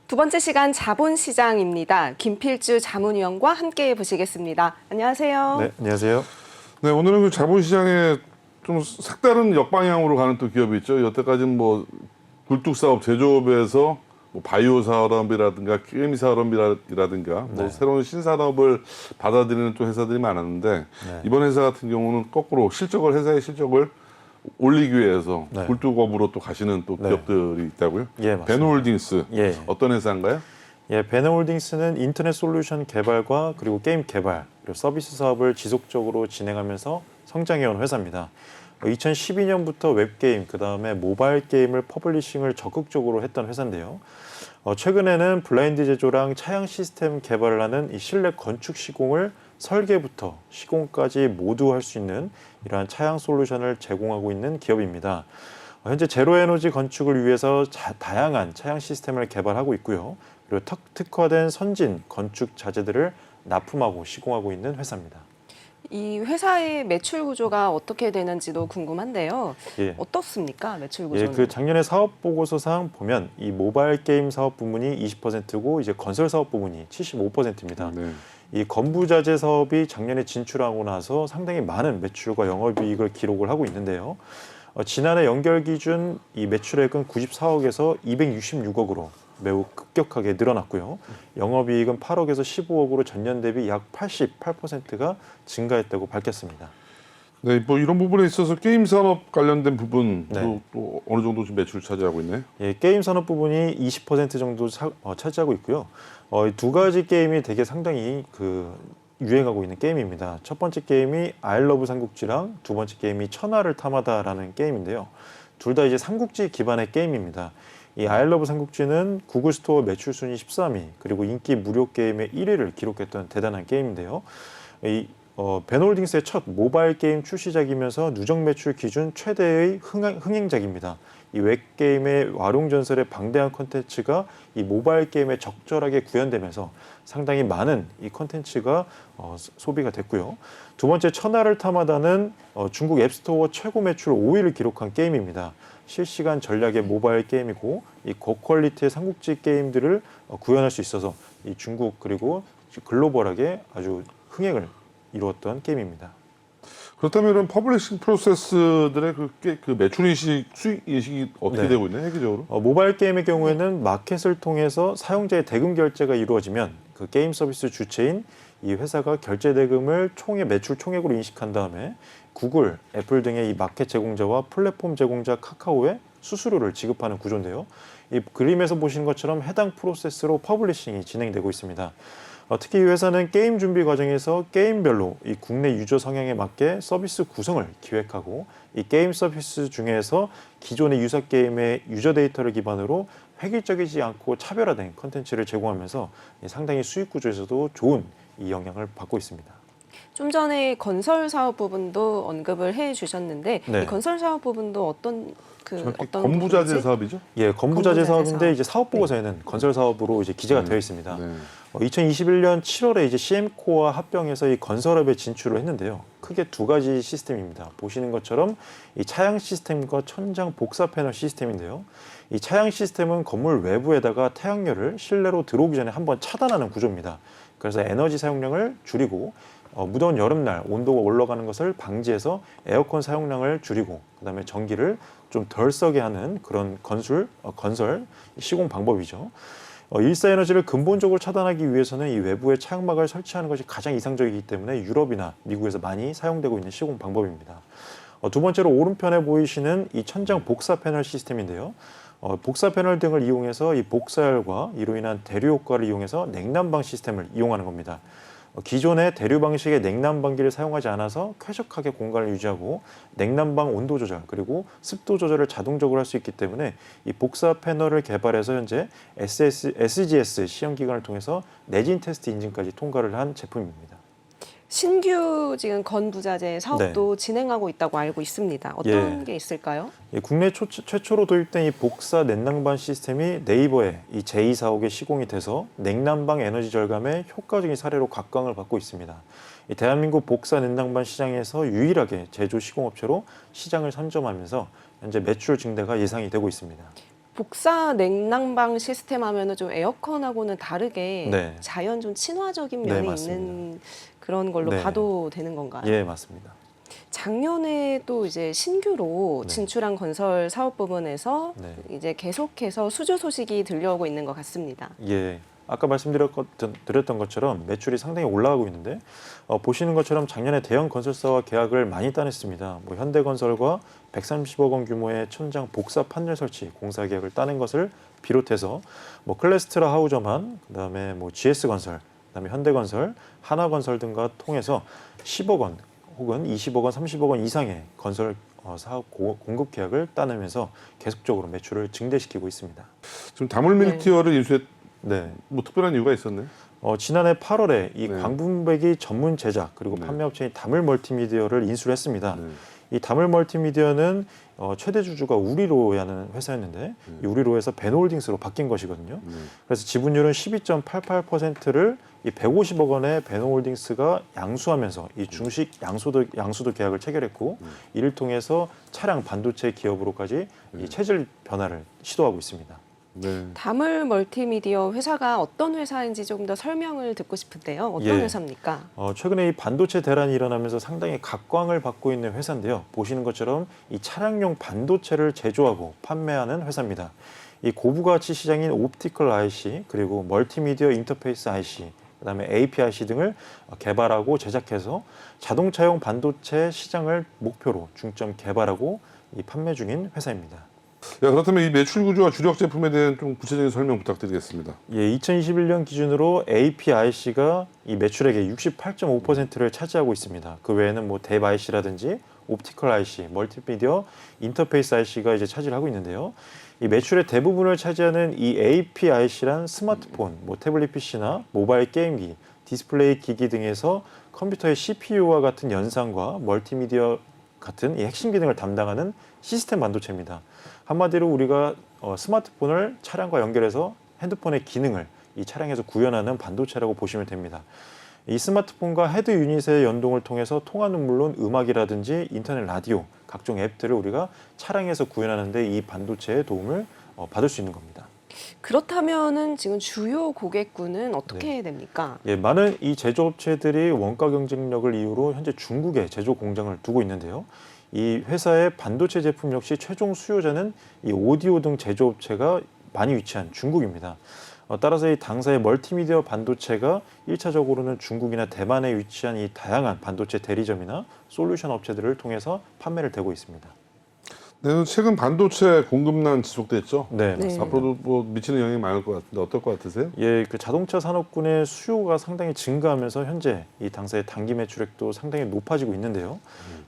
두 번째 시간 자본시장입니다. 김필주 자문위원과 함께 보시겠습니다. 안녕하세요. 네, 안녕하세요. 네, 오늘은 그 자본시장에 좀 색다른 역방향으로 가는 또 기업이 있죠. 여태까지는 뭐 굴뚝사업, 제조업에서 뭐 바이오 산업이라든가 게임 산업이라든가 뭐 네. 새로운 신산업을 받아들이는 또 회사들이 많았는데 네. 이번 회사 같은 경우는 거꾸로 회사의 실적을 올리기 위해서 네. 굴뚝업으로 또 가시는 또 네. 기업들이 있다고요? 예, 맞습니다. 베노홀딩스 예. 어떤 회사인가요? 예, 베너홀딩스는 인터넷 솔루션 개발과 그리고 게임 개발, 그리고 서비스 사업을 지속적으로 진행하면서 성장해온 회사입니다. 2012년부터 웹게임, 그다음에 모바일 게임을 퍼블리싱을 적극적으로 했던 회사인데요. 최근에는 블라인드 제조랑 차양 시스템 개발을 하는 이 실내 건축 시공을 설계부터 시공까지 모두 할 수 있는 이러한 차양 솔루션을 제공하고 있는 기업입니다. 현재 제로에너지 건축을 위해서 다양한 차양 시스템을 개발하고 있고요. 그리고 특화된 선진 건축 자재들을 납품하고 시공하고 있는 회사입니다. 이 회사의 매출 구조가 어떻게 되는지도 궁금한데요. 예. 어떻습니까? 매출 예, 구조는? 그 작년에 사업 보고서상 보면 이 모바일 게임 사업 부문이 20%고 이제 건설 사업 부문이 75%입니다. 네. 이 건부자재 사업이 작년에 진출하고 나서 상당히 많은 매출과 영업이익을 기록을 하고 있는데요. 지난해 연결 기준 이 매출액은 94억에서 266억으로 매우 급격하게 늘어났고요. 영업이익은 8억에서 15억으로 전년 대비 약 88%가 증가했다고 밝혔습니다. 네, 뭐 이런 부분에 있어서 게임 산업 관련된 부분도 네. 또 어느 정도 좀 매출 차지하고 있네. 예, 게임 산업 부분이 20% 정도 차지하고 있고요. 두 가지 게임이 되게 상당히 유행하고 있는 게임입니다. 첫 번째 게임이 아이러브 삼국지랑 두 번째 게임이 천하를 탐하다라는 게임인데요. 둘 다 이제 삼국지 기반의 게임입니다. 이 아이러브 삼국지는 구글 스토어 매출 순위 13위, 그리고 인기 무료 게임의 1위를 기록했던 대단한 게임인데요. 베너홀딩스의 첫 모바일 게임 출시작이면서 누적 매출 기준 최대의 흥행작입니다. 이 웹게임의 와룡전설의 방대한 콘텐츠가 이 모바일 게임에 적절하게 구현되면서 상당히 많은 이 콘텐츠가 소비가 됐고요. 두 번째 천하를 탐하다는 중국 앱스토어 최고 매출 5위를 기록한 게임입니다. 실시간 전략의 모바일 게임이고 이 고퀄리티의 삼국지 게임들을 구현할 수 있어서 이 중국 그리고 글로벌하게 아주 흥행을 이루었던 게임입니다. 그렇다면 퍼블리싱 프로세스들의 그 매출 인식, 수익 인식이 어떻게 네. 되고 있나요, 획기적으로? 모바일 게임의 경우에는 마켓을 통해서 사용자의 대금 결제가 이루어지면 그 게임 서비스 주체인 이 회사가 결제 대금을 매출 총액으로 인식한 다음에 구글, 애플 등의 이 마켓 제공자와 플랫폼 제공자 카카오에 수수료를 지급하는 구조인데요. 이 그림에서 보시는 것처럼 해당 프로세스로 퍼블리싱이 진행되고 있습니다. 특히 이 회사는 게임 준비 과정에서 게임별로 이 국내 유저 성향에 맞게 서비스 구성을 기획하고 이 게임 서비스 중에서 기존의 유사 게임의 유저 데이터를 기반으로 획일적이지 않고 차별화된 콘텐츠를 제공하면서 상당히 수익 구조에서도 좋은 이 영향을 받고 있습니다. 좀 전에 건설 사업 부분도 언급을 해주셨는데 네. 이 건설 사업 부분도 어떤 건부자재 부분이지? 사업이죠? 예, 건부자재 건부자재 사업인데 사업. 이제 사업 보고서에는 건설 사업으로 이제 기재가 되어 있습니다. 네. 2021년 7월에 이제 CM코와 합병해서 이 건설업에 진출을 했는데요. 크게 두 가지 시스템입니다. 보시는 것처럼 이 차양 시스템과 천장 복사 패널 시스템인데요. 이 차양 시스템은 건물 외부에다가 태양열을 실내로 들어오기 전에 한번 차단하는 구조입니다. 그래서 에너지 사용량을 줄이고 무더운 여름날 온도가 올라가는 것을 방지해서 에어컨 사용량을 줄이고 그다음에 전기를 좀 덜 써게 하는 그런 건설 시공 방법이죠. 일사에너지를 근본적으로 차단하기 위해서는 이 외부에 차양막을 설치하는 것이 가장 이상적이기 때문에 유럽이나 미국에서 많이 사용되고 있는 시공 방법입니다. 두 번째로 오른편에 보이시는 이 천장 복사 패널 시스템인데요. 복사 패널 등을 이용해서 이 복사열과 이로 인한 대류 효과를 이용해서 냉난방 시스템을 이용하는 겁니다. 기존의 대류 방식의 냉난방기를 사용하지 않아서 쾌적하게 공간을 유지하고 냉난방 온도 조절 그리고 습도 조절을 자동적으로 할 수 있기 때문에 이 복사 패널을 개발해서 현재 SGS 시험 기간을 통해서 내진 테스트 인증까지 통과를 한 제품입니다. 신규 지금 건부자재 사업도 진행하고 있다고 알고 있습니다. 어떤 예. 게 있을까요? 국내 최초로 도입된 이 복사 냉난방 시스템이 네이버의 이 제245개 시공이 돼서 냉난방 에너지 절감의 효과적인 사례로 각광을 받고 있습니다. 이 대한민국 복사 냉난방 시장에서 유일하게 제조 시공업체로 시장을 선점하면서 현재 매출 증대가 예상이 되고 있습니다. 복사 냉난방 시스템 하면은 좀 에어컨하고는 다르게 네. 자연 좀 친화적인 네, 면이 맞습니다. 있는 그런 걸로 네. 봐도 되는 건가요? 예, 맞습니다. 작년에 또 이제 신규로 네. 진출한 건설 사업 부분에서 네. 이제 계속해서 수주 소식이 들려오고 있는 것 같습니다. 예. 아까 말씀드렸던 것처럼 매출이 상당히 올라가고 있는데 보시는 것처럼 작년에 대형 건설사와 계약을 많이 따냈습니다. 뭐 현대건설과 130억 원 규모의 천장 복사 판넬 설치 공사 계약을 따낸 것을 비롯해서 뭐 클래스트라 하우저만, 그다음에 뭐 GS건설, 그다음에 현대건설, 하나건설 등과 통해서 10억 원 혹은 20억 원, 30억 원 이상의 건설 사업 공급 계약을 따내면서 계속적으로 매출을 증대시키고 있습니다. 지금 다물 밀티어를 인수했 네. 뭐 특별한 이유가 있었네. 지난해 8월에 이 네. 광분배기 전문 제작 그리고 네. 판매업체인 다물 멀티미디어를 인수를 했습니다. 네. 이 다물 멀티미디어는 최대 주주가 우리로라는 회사였는데 이 우리로에서 베노홀딩스로 바뀐 것이거든요. 그래서 지분율은 12.88%를 이 150억 원의 베노홀딩스가 양수하면서 이 중식 양수도 계약을 체결했고 이를 통해서 차량 반도체 기업으로까지 이 체질 변화를 시도하고 있습니다. 네. 다물 멀티미디어 회사가 어떤 회사인지 조금 더 설명을 듣고 싶은데요. 어떤 예. 회사입니까? 최근에 이 반도체 대란이 일어나면서 상당히 각광을 받고 있는 회사인데요. 보시는 것처럼 이 차량용 반도체를 제조하고 판매하는 회사입니다. 이 고부가치 시장인 옵티컬 IC 그리고 멀티미디어 인터페이스 IC 그다음에 APIC 등을 개발하고 제작해서 자동차용 반도체 시장을 목표로 중점 개발하고 이 판매 중인 회사입니다. 야, 그렇다면 이 매출 구조와 주력 제품에 대한 좀 구체적인 설명 부탁드리겠습니다. 예, 2021년 기준으로 APIC가 이 매출액의 68.5%를 차지하고 있습니다. 그 외에는 뭐 대 IC라든지 옵티컬 IC, 멀티미디어 인터페이스 IC가 이제 차지를 하고 있는데요. 이 매출의 대부분을 차지하는 이 APIC란 스마트폰, 뭐 태블릿 PC나 모바일 게임기, 디스플레이 기기 등에서 컴퓨터의 CPU와 같은 연상과 멀티미디어 같은 이 핵심 기능을 담당하는 시스템 반도체입니다. 한마디로 우리가 스마트폰을 차량과 연결해서 핸드폰의 기능을 이 차량에서 구현하는 반도체라고 보시면 됩니다. 이 스마트폰과 헤드 유닛의 연동을 통해서 통화는 물론 음악이라든지 인터넷 라디오, 각종 앱들을 우리가 차량에서 구현하는 데 이 반도체의 도움을 받을 수 있는 겁니다. 그렇다면은 지금 주요 고객군은 어떻게 됩니까? 예, 많은 이 제조업체들이 원가 경쟁력을 이유로 현재 중국에 제조 공장을 두고 있는데요. 이 회사의 반도체 제품 역시 최종 수요자는 이 오디오 등 제조업체가 많이 위치한 중국입니다. 따라서 이 당사의 멀티미디어 반도체가 1차적으로는 중국이나 대만에 위치한 이 다양한 반도체 대리점이나 솔루션 업체들을 통해서 판매를 되고 있습니다. 네, 최근 반도체 공급난 지속됐죠? 네, 네. 맞습니다. 앞으로도 뭐 미치는 영향이 많을 것 같은데 어떨 것 같으세요? 예, 그 자동차 산업군의 수요가 상당히 증가하면서 현재 이 당사의 단기 매출액도 상당히 높아지고 있는데요.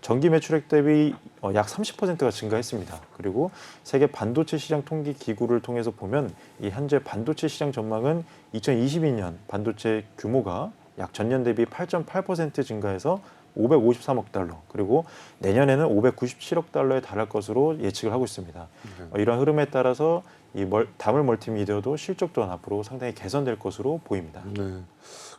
전기 매출액 대비 약 30%가 증가했습니다. 그리고 세계 반도체 시장 통계 기구를 통해서 보면 이 현재 반도체 시장 전망은 2022년 반도체 규모가 약 전년 대비 8.8% 증가해서 553억 달러 그리고 내년에는 597억 달러에 달할 것으로 예측을 하고 있습니다. 이러한 흐름에 따라서 이 다물 멀티미디어도 실적 또한 앞으로 상당히 개선될 것으로 보입니다. 네.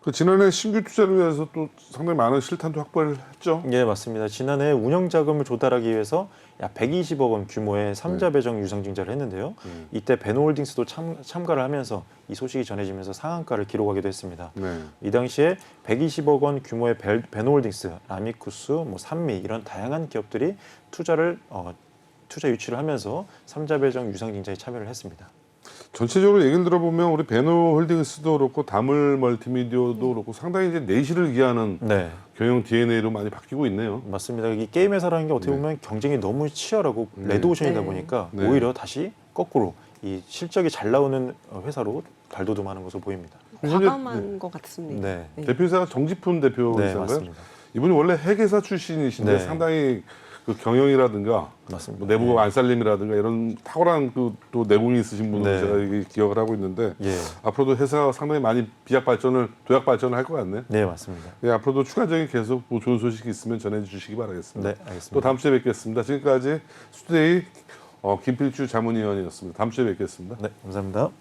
그 지난해 신규 투자를 위해서 또 상당히 많은 실탄도 확보를 했죠? 예, 맞습니다. 지난해 운영 자금을 조달하기 위해서 약 120억 원 규모의 3자 배정 유상증자를 했는데요. 이때 베노홀딩스도 참가를 하면서 이 소식이 전해지면서 상한가를 기록하기도 했습니다. 네. 이 당시에 120억 원 규모의 베노홀딩스, 라미쿠스, 뭐 산미 이런 다양한 기업들이 투자 유치를 하면서 3자 배정 유상증자에 참여를 했습니다. 전체적으로 얘기를 들어보면 우리 베노홀딩스도 그렇고 다물 멀티미디어도 그렇고 상당히 이제 내실을 기하는 네, 경영 DNA로 많이 바뀌고 있네요. 맞습니다. 이 게임 회사라는 게 어떻게 보면 경쟁이 너무 치열하고 레드오션이다 네. 보니까 네. 오히려 다시 거꾸로 이 실적이 잘 나오는 회사로 발돋움하는 것으로 보입니다. 과감한 것 같습니다. 네. 네. 대표이사가 정지훈 네, 대표이사인가요? 맞습니다. 이분이 원래 핵회사 출신이신데 네. 상당히 그 경영이라든가 맞습니다. 뭐 내부 안살림이라든가 이런 탁월한 그 또 내공이 있으신 분으로 네. 제가 이게 기억을 하고 있는데 예, 앞으로도 회사가 상당히 많이 도약 발전을 할 것 같네. 네, 맞습니다. 네, 앞으로도 추가적인 계속 뭐 좋은 소식이 있으면 전해주시기 바라겠습니다. 네, 알겠습니다. 또 다음 주에 뵙겠습니다. 지금까지 수데이 김필주 자문위원이었습니다. 다음 주에 뵙겠습니다. 네, 감사합니다.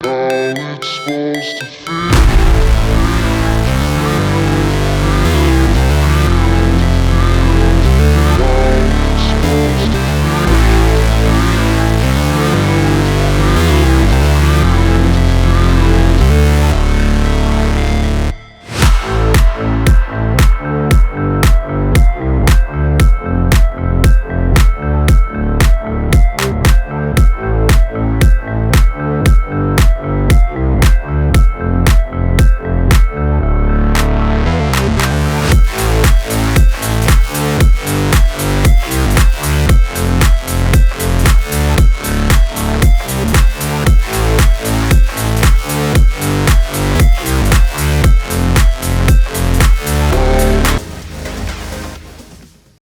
How it's supposed to feel.